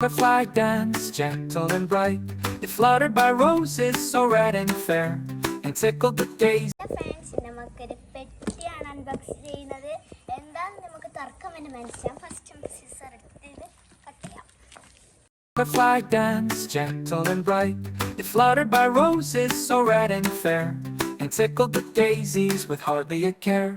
Butterfly dance, gentle and bright. It fluttered by roses so red and fair, and tickled the daisy. Friends, നമുക്കൊരു പെട്ടിയാണ് unbox ചെയ്യുന്നത്. എന്താന്ന് നമുക്ക് തുറക്കാൻ വേണ്ടി മനസ്സിലാവും. ഫസ്റ്റ് സിസർ എടുത്ത് കട്ട് ചെയ്യാം. Butterfly dance, gentle and bright. It fluttered by roses so red and fair, and tickled the daisies with hardly a care.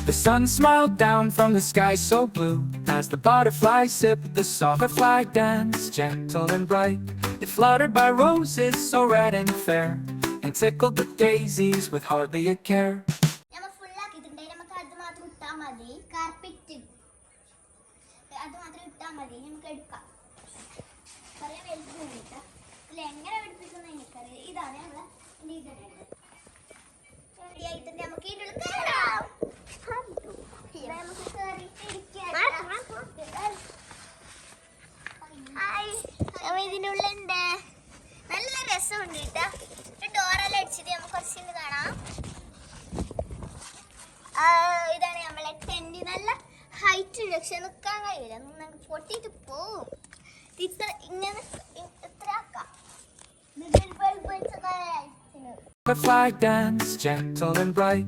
The sun smiled down from the sky so blue as the butterfly sipped the soft. Butterfly dance, gentle and bright. It fluttered by roses so red and fair, and tickled the daisies with hardly a care. നമ്മൾ full ആക്കിയിട്ടുണ്ട്. നമുക്ക് അത് മാത്രം ഇട്ടാൽ മതി. Carpet അത് മാത്രം ഇട്ടാൽ മതി. നമുക്ക് എടുക്കാം. കുറേ വലുത് ഇതിൽ എങ്ങനെ പഠിപ്പിക്കുന്നത് എനിക്കറിയാം. ഇതാണ് നമ്മളെ ഇതിട്ടുണ്ട്. റെഡി ആയിട്ടുണ്ട്. നമുക്ക് ഇതിനുള്ള കയറാം. നമുക്ക് ഇതിനുള്ളുണ്ട്. നല്ല രസമുണ്ട് കേട്ടോ. ഡോറെല്ലാം അടിച്ചിട്ട് നമുക്ക് കുറച്ച് കാണാം. ഇതാണ് നമ്മളെ ടെന്റ്. നല്ല ഹൈറ്റ് ഉണ്ട്, പക്ഷെ നിൽക്കാൻ കഴിയില്ല. നമുക്ക് പൊട്ടിയിട്ട് പോവും. ഇത്ര ഇങ്ങനെ ഇത്ര ആക്കാം. Butterfly dance, gentle and bright.